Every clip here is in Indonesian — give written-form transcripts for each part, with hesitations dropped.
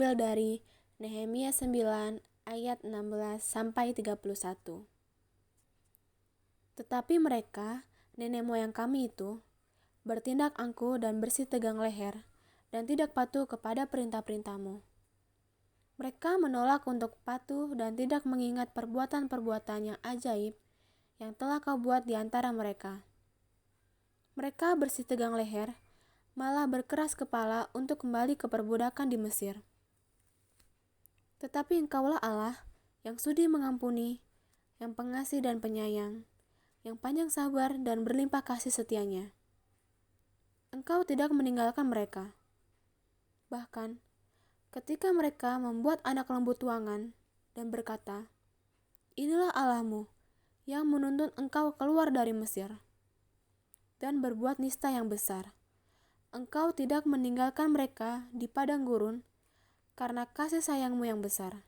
diambil dari Nehemia 9 ayat 16 sampai 31. Tetapi mereka, nenek moyang kami itu, bertindak angkuh dan bersih tegang leher, dan tidak patuh kepada perintah-perintahmu. Mereka menolak untuk patuh dan tidak mengingat perbuatan-perbuatan yang ajaib yang telah kau buat di antara mereka. Mereka bersih tegang leher, malah berkeras kepala untuk kembali ke perbudakan di Mesir. Tetapi Engkaulah Allah yang sudi mengampuni, yang pengasih dan penyayang, yang panjang sabar dan berlimpah kasih setianya. Engkau tidak meninggalkan mereka. Bahkan, ketika mereka membuat anak lembu tuangan dan berkata, "Inilah Allahmu yang menuntun engkau keluar dari Mesir," dan berbuat nista yang besar, Engkau tidak meninggalkan mereka di padang gurun karena kasih sayangmu yang besar.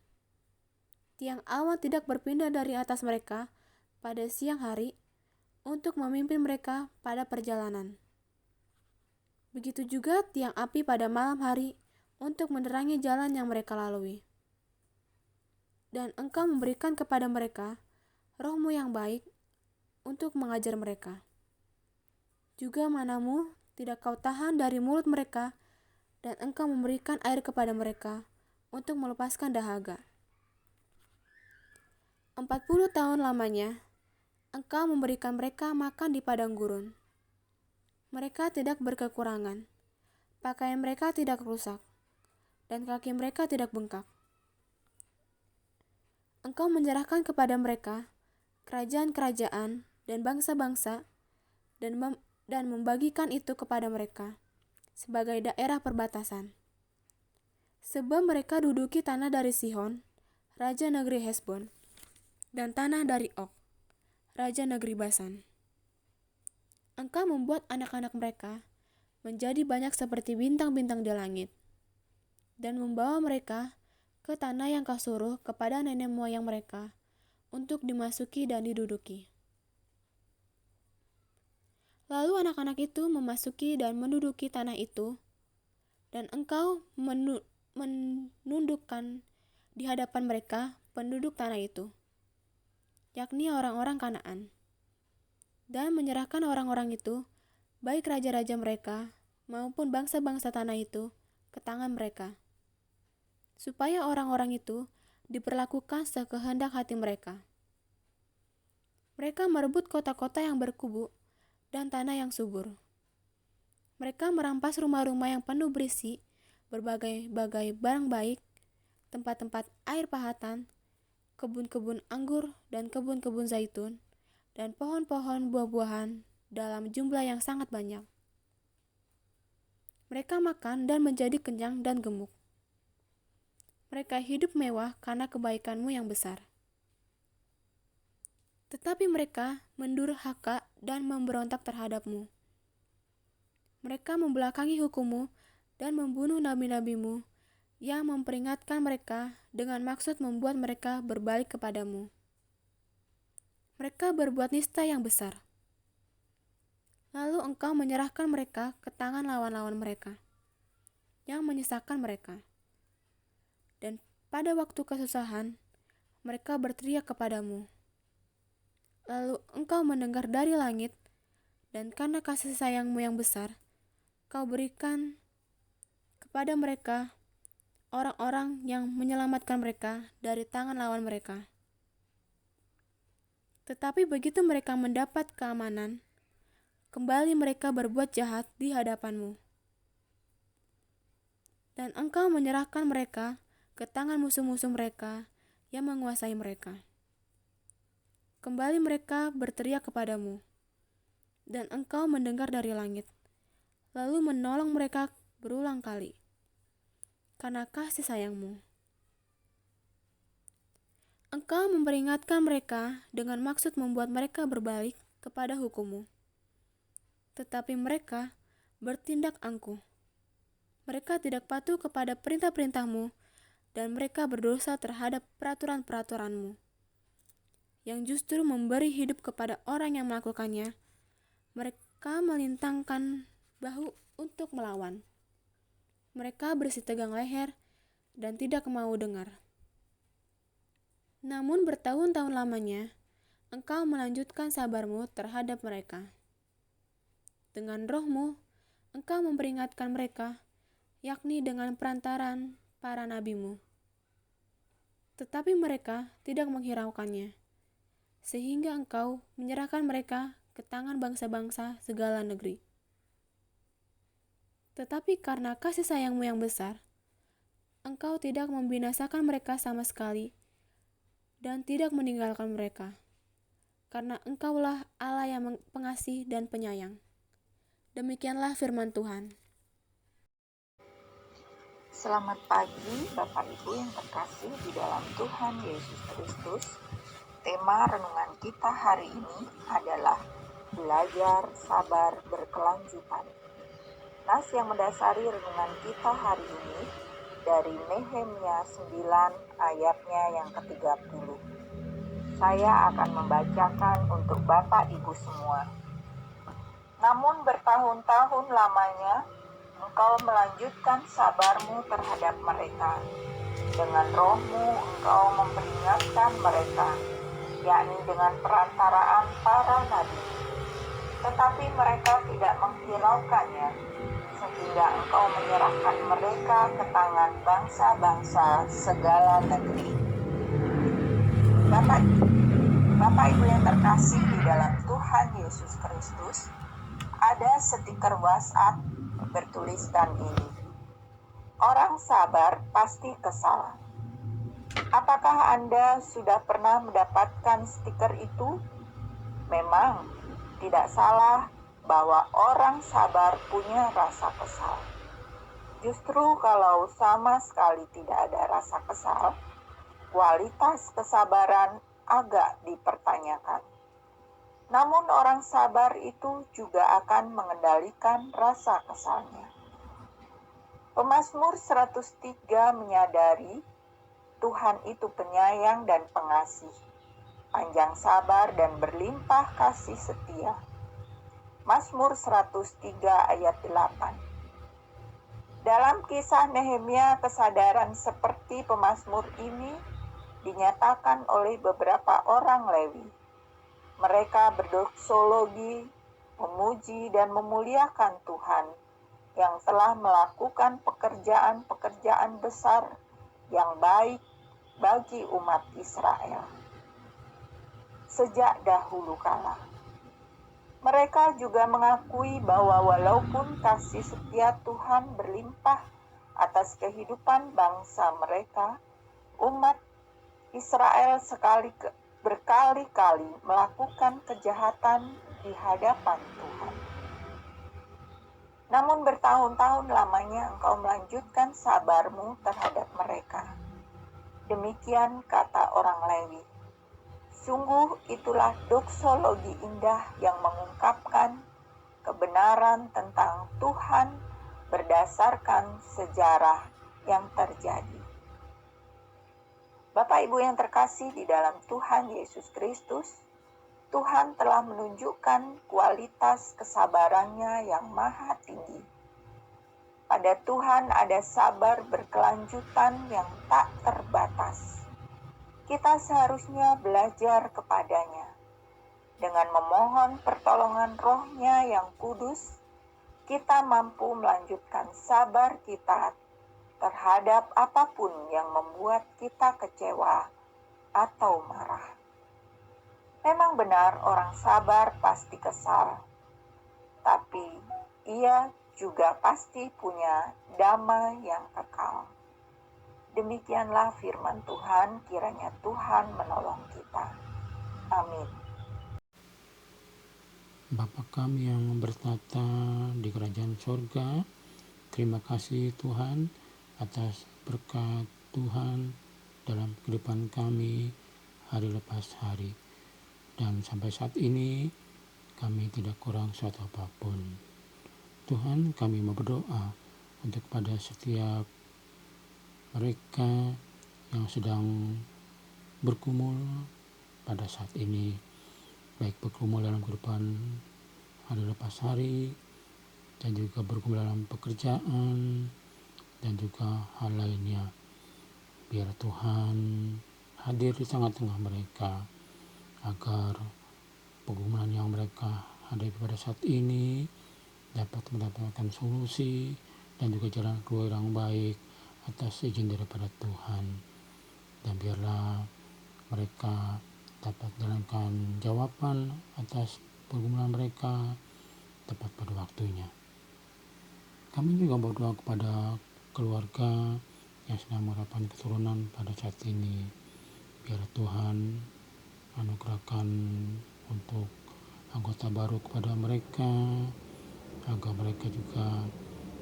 Tiang awan tidak berpindah dari atas mereka pada siang hari untuk memimpin mereka pada perjalanan. Begitu juga tiang api pada malam hari untuk menerangi jalan yang mereka lalui. Dan Engkau memberikan kepada mereka Roh-Mu yang baik untuk mengajar mereka. Juga manamu tidak kau tahan dari mulut mereka, dan Engkau memberikan air kepada mereka untuk melepaskan dahaga. 40 tahun lamanya, Engkau memberikan mereka makan di padang gurun. Mereka tidak berkekurangan, pakaian mereka tidak rusak, dan kaki mereka tidak bengkak. Engkau menyerahkan kepada mereka kerajaan-kerajaan dan bangsa-bangsa, dan membagikan itu kepada mereka sebagai daerah perbatasan. Sebab mereka duduki tanah dari Sihon, raja negeri Hesbon, dan tanah dari Og, raja negeri Basan. Engkau membuat anak-anak mereka menjadi banyak seperti bintang-bintang di langit, dan membawa mereka ke tanah yang kau suruh kepada nenek moyang mereka untuk dimasuki dan diduduki. Lalu anak-anak itu memasuki dan menduduki tanah itu, dan Engkau menundukkan di hadapan mereka penduduk tanah itu, yakni orang-orang Kanaan, dan menyerahkan orang-orang itu, baik raja-raja mereka maupun bangsa-bangsa tanah itu, ke tangan mereka, supaya orang-orang itu diperlakukan sekehendak hati mereka. Mereka merebut kota-kota yang berkubu dan tanah yang subur. Mereka merampas rumah-rumah yang penuh berisi berbagai-bagai barang baik, tempat-tempat air pahatan, kebun-kebun anggur dan kebun-kebun zaitun, dan pohon-pohon buah-buahan dalam jumlah yang sangat banyak. Mereka makan dan menjadi kenyang dan gemuk. Mereka hidup mewah karena kebaikan-Mu yang besar. Tetapi mereka mendurhaka dan memberontak terhadap-Mu. Mereka membelakangi hukum-Mu dan membunuh nabi-nabi-Mu yang memperingatkan mereka dengan maksud membuat mereka berbalik kepadamu. Mereka berbuat nista yang besar. Lalu Engkau menyerahkan mereka ke tangan lawan-lawan mereka, yang menyisakan mereka. Dan pada waktu kesusahan, mereka berteriak kepadamu. Lalu Engkau mendengar dari langit, dan karena kasih sayang-Mu yang besar, Kau berikan kepada mereka orang-orang yang menyelamatkan mereka dari tangan lawan mereka. Tetapi begitu mereka mendapat keamanan, kembali mereka berbuat jahat di hadapan-Mu. Dan Engkau menyerahkan mereka ke tangan musuh-musuh mereka yang menguasai mereka. Kembali mereka berteriak kepadamu, dan Engkau mendengar dari langit, lalu menolong mereka berulang kali, karena kasih sayang-Mu. Engkau memperingatkan mereka dengan maksud membuat mereka berbalik kepada hukum-Mu. Tetapi mereka bertindak angkuh. Mereka tidak patuh kepada perintah-perintah-Mu, dan mereka berdosa terhadap peraturan-peraturan-Mu, yang justru memberi hidup kepada orang yang melakukannya. Mereka melintangkan bahu untuk melawan. Mereka bersih tegang leher dan tidak mau dengar. Namun bertahun-tahun lamanya, Engkau melanjutkan sabar-Mu terhadap mereka. Dengan Roh-Mu, Engkau memperingatkan mereka, yakni dengan perantaran para nabi-Mu. Tetapi mereka tidak menghiraukannya, sehingga Engkau menyerahkan mereka ke tangan bangsa-bangsa segala negeri. Tetapi karena kasih sayang-Mu yang besar, Engkau tidak membinasakan mereka sama sekali dan tidak meninggalkan mereka, karena Engkaulah Allah yang pengasih dan penyayang. Demikianlah firman Tuhan. Selamat pagi Bapak Ibu yang terkasih di dalam Tuhan Yesus Kristus. Tema renungan kita hari ini adalah belajar sabar berkelanjutan. Nas yang mendasari renungan kita hari ini dari Nehemia 9 ayatnya yang ke-30. Saya akan membacakan untuk Bapak Ibu semua. Namun bertahun-tahun lamanya Engkau melanjutkan sabar-Mu terhadap mereka. Dengan Roh-Mu Engkau memperingatkan mereka, yakni dengan perantaraan para nabi. Tetapi mereka tidak menghiraukannya, sehingga Engkau menyerahkan mereka ke tangan bangsa-bangsa segala negeri. Bapak Ibu yang terkasih di dalam Tuhan Yesus Kristus, ada stiker WhatsApp bertuliskan ini: orang sabar pasti kesal. Apakah Anda sudah pernah mendapatkan stiker itu? Memang tidak salah bahwa orang sabar punya rasa kesal. Justru kalau sama sekali tidak ada rasa kesal, kualitas kesabaran agak dipertanyakan. Namun orang sabar itu juga akan mengendalikan rasa kesalnya. Pemazmur 103 menyadari Tuhan itu penyayang dan pengasih, panjang sabar dan berlimpah kasih setia. Mazmur 103 ayat 8. Dalam kisah Nehemia, kesadaran seperti pemazmur ini dinyatakan oleh beberapa orang Lewi. Mereka berdoksologi, memuji dan memuliakan Tuhan yang telah melakukan pekerjaan-pekerjaan besar yang baik bagi umat Israel sejak dahulu kala. Mereka juga mengakui bahwa walaupun kasih setia Tuhan berlimpah atas kehidupan bangsa mereka, umat Israel berkali-kali melakukan kejahatan di hadapan Tuhan. Namun bertahun-tahun lamanya Engkau melanjutkan sabar-Mu terhadap mereka. Demikian kata orang Lewi. Sungguh itulah doksologi indah yang mengungkapkan kebenaran tentang Tuhan berdasarkan sejarah yang terjadi. Bapak Ibu yang terkasih di dalam Tuhan Yesus Kristus, Tuhan telah menunjukkan kualitas kesabarannya yang maha tinggi. Pada Tuhan ada sabar berkelanjutan yang tak terbatas. Kita seharusnya belajar kepadanya. Dengan memohon pertolongan Roh-Nya yang kudus, kita mampu melanjutkan sabar kita terhadap apapun yang membuat kita kecewa atau marah. Memang benar orang sabar pasti kesal, tapi ia juga pasti punya damai yang kekal. Demikianlah firman Tuhan, kiranya Tuhan menolong kita. Amin. Bapa kami yang bertata di kerajaan surga, terima kasih Tuhan atas berkat Tuhan dalam kehidupan kami hari lepas hari. Dan sampai saat ini kami tidak kurang suatu apapun. Tuhan, kami mau berdoa untuk pada setiap mereka yang sedang bergumul pada saat ini, baik bergumul dalam kehidupan hari lepas hari, dan juga bergumul dalam pekerjaan, dan juga hal lainnya. Biar Tuhan hadir di tengah-tengah mereka, agar pergumulan yang mereka hadapi pada saat ini dapat mendapatkan solusi dan juga jalan keluar yang baik atas izin daripada Tuhan. Dan biarlah mereka dapat menjalankan jawaban atas pergumulan mereka tepat pada waktunya. Kami juga berdoa kepada keluarga yang sedang mengharapkan keturunan pada saat ini. Biar Tuhan anugerahkan untuk anggota baru kepada mereka, agar mereka juga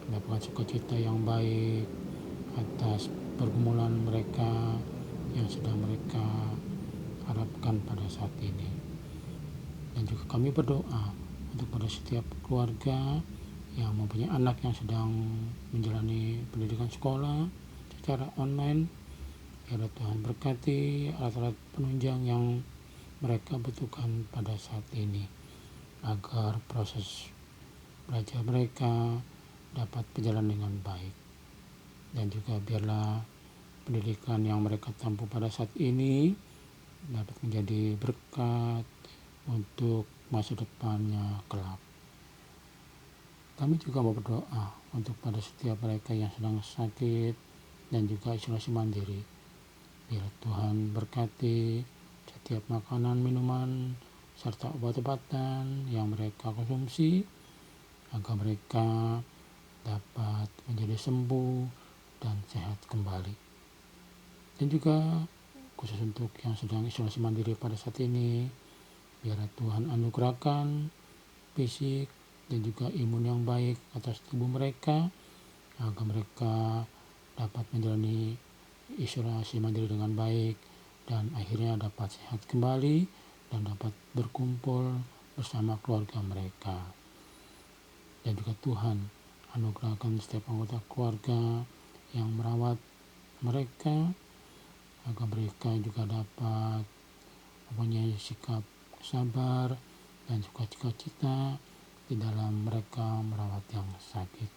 mendapatkan sukacita yang baik atas pergumulan mereka yang sedang mereka harapkan pada saat ini. Dan juga kami berdoa untuk pada setiap keluarga yang mempunyai anak yang sedang menjalani pendidikan sekolah secara online. Biar Tuhan berkati alat-alat penunjang yang mereka butuhkan pada saat ini, agar proses belajar mereka dapat berjalan dengan baik. Dan juga biarlah pendidikan yang mereka tempuh pada saat ini dapat menjadi berkat untuk masa depannya kelak. Kami juga berdoa untuk pada setiap mereka yang sedang sakit dan juga isolasi mandiri. Biar Tuhan berkati setiap makanan, minuman, serta obat-obatan yang mereka konsumsi, agar mereka dapat menjadi sembuh dan sehat kembali. Dan juga khusus untuk yang sedang isolasi mandiri pada saat ini, biar Tuhan anugerahkan fisik dan juga imun yang baik atas tubuh mereka, agar mereka dapat menjalani isolasi mandiri dengan baik dan akhirnya dapat sehat kembali dan dapat berkumpul bersama keluarga mereka. Dan juga Tuhan anugerahkan setiap anggota keluarga yang merawat mereka, agar mereka juga dapat mempunyai sikap sabar dan sukacita di dalam mereka merawat yang sakit.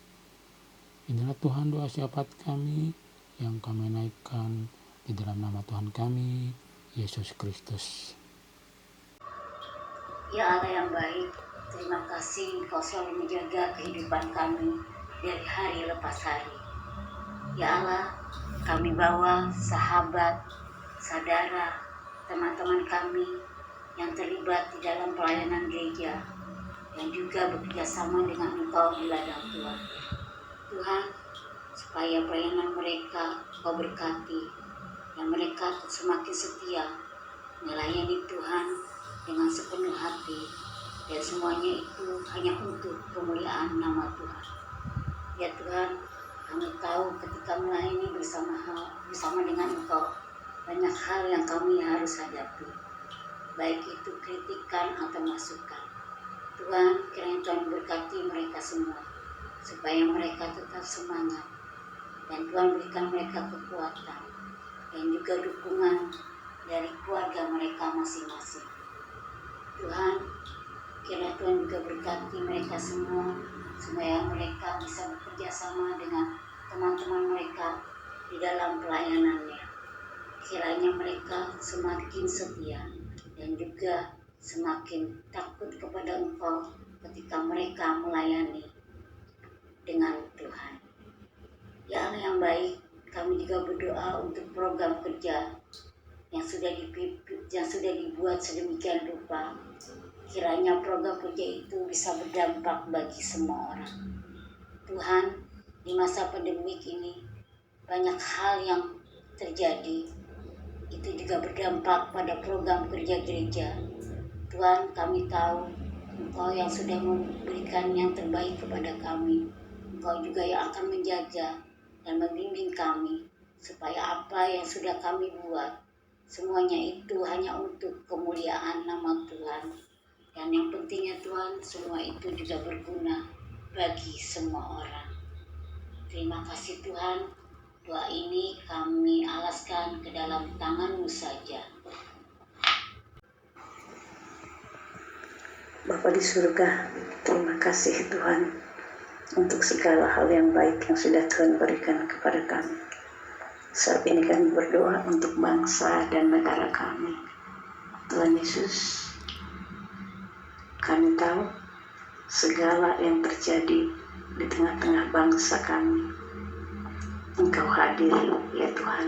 Inilah Tuhan doa syafaat kami yang kami naikkan di dalam nama Tuhan kami, Yesus Kristus. Ya Allah yang baik, terima kasih Engkau selalu menjaga kehidupan kami dari hari lepas hari. Ya Allah, kami bawa sahabat, saudara, teman-teman kami yang terlibat di dalam pelayanan gereja, yang juga bekerja sama dengan Engkau di ladang Tuhan. Tuhan, supaya pelayanan mereka Engkau berkati, dan mereka semakin setia melayani Tuhan dengan sepenuh hati, dan semuanya itu hanya untuk kemuliaan nama Tuhan. Ya Tuhan, kami tahu ketika melayani bersama dengan Engkau, banyak hal yang kami harus hadapi, baik itu kritikan atau masukan. Tuhan, kiranya Tuhan berkati mereka semua, supaya mereka tetap semangat, dan Tuhan berikan mereka kekuatan, dan juga dukungan dari keluarga mereka masing-masing. Tuhan, kiranya Tuhan juga berkati mereka semua, supaya mereka bisa bekerja sama dengan teman-teman mereka di dalam pelayanannya. Kiranya mereka semakin setia dan juga semakin takut kepada Engkau ketika mereka melayani dengan Tuhan. Ya Allah yang baik, kami juga berdoa untuk program kerja yang sudah dibuat sedemikian rupa. Kiranya program kerja itu bisa berdampak bagi semua orang. Tuhan, di masa pandemik ini banyak hal yang terjadi, itu juga berdampak pada program kerja gereja. Tuhan, kami tahu Engkau yang sudah memberikan yang terbaik kepada kami. Engkau juga yang akan menjaga dan membimbing kami, supaya apa yang sudah kami buat, semuanya itu hanya untuk kemuliaan nama Tuhan. Dan yang pentingnya Tuhan, semua itu juga berguna bagi semua orang. Terima kasih Tuhan, doa ini kami alaskan ke dalam tangan-Mu saja. Bapa di surga, terima kasih Tuhan untuk segala hal yang baik yang sudah Tuhan berikan kepada kami. Saat ini kami berdoa untuk bangsa dan negara kami. Tuhan Yesus, kami tahu segala yang terjadi di tengah-tengah bangsa kami. Engkau hadir, ya Tuhan.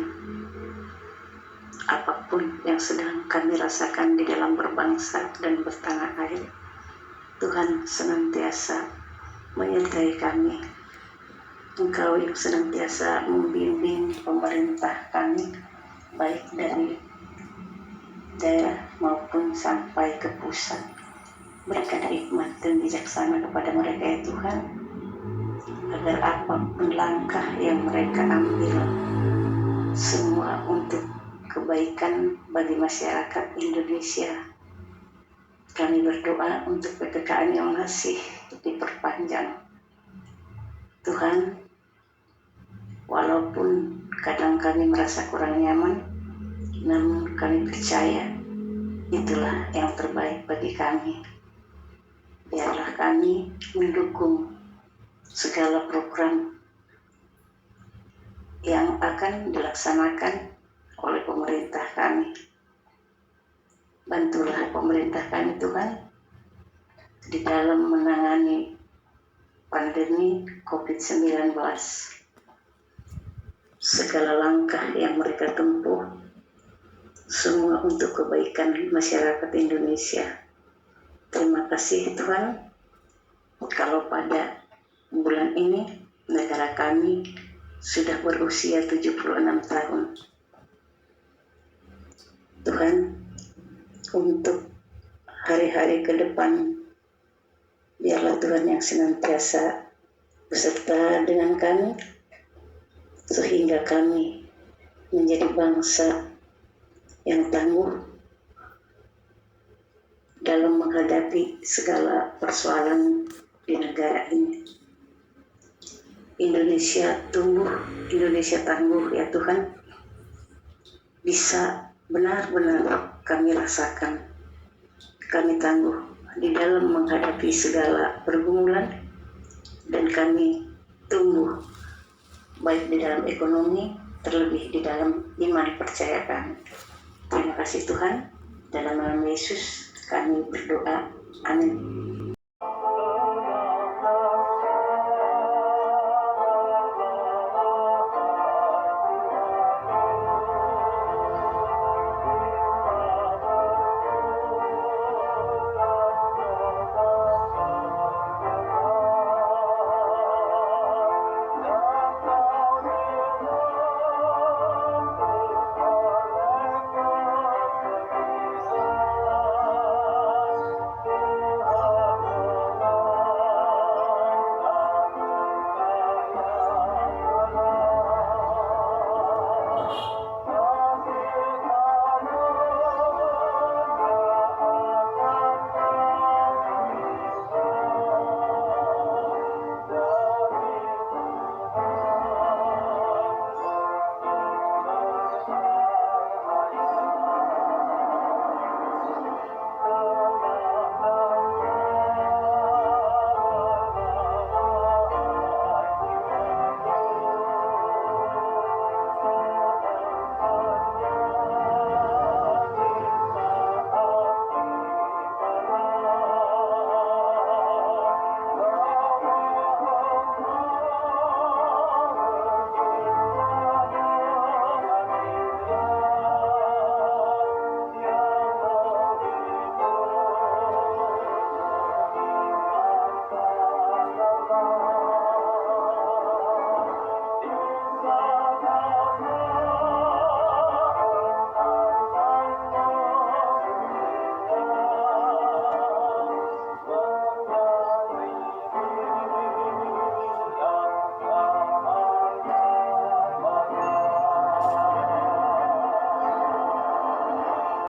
Apapun yang sedang kami rasakan di dalam berbangsa dan bertanah air, Tuhan senantiasa menyertai kami. Engkau yang senantiasa membimbing pemerintah kami, baik dari daerah maupun sampai ke pusat. Berikan hikmat dan bijaksana kepada mereka, ya Tuhan, agar apapun langkah yang mereka ambil, semua untuk kebaikan bagi masyarakat Indonesia. Kami berdoa untuk PPKM yang masih diperpanjang. Tuhan, walaupun kadang kami merasa kurang nyaman, namun kami percaya itulah yang terbaik bagi kami. Biarlah kami mendukung segala program yang akan dilaksanakan oleh pemerintah kami. Bantulah pemerintah kami, Tuhan, di dalam menangani pandemi COVID-19. Segala langkah yang mereka tempuh, semua untuk kebaikan masyarakat Indonesia. Terima kasih Tuhan, kalau pada bulan ini negara kami sudah berusia 76 tahun. Tuhan, untuk hari-hari ke depan, biarlah Tuhan yang senantiasa beserta dengan kami, sehingga kami menjadi bangsa yang tangguh dalam menghadapi segala persoalan di negara ini. Indonesia tumbuh, Indonesia tangguh, ya Tuhan, bisa benar-benar kami rasakan. Kami tangguh di dalam menghadapi segala pergumulan, dan kami tumbuh baik di dalam ekonomi, terlebih di dalam iman percaya kami. Terima kasih Tuhan, dalam nama Yesus kami berdoa, amin.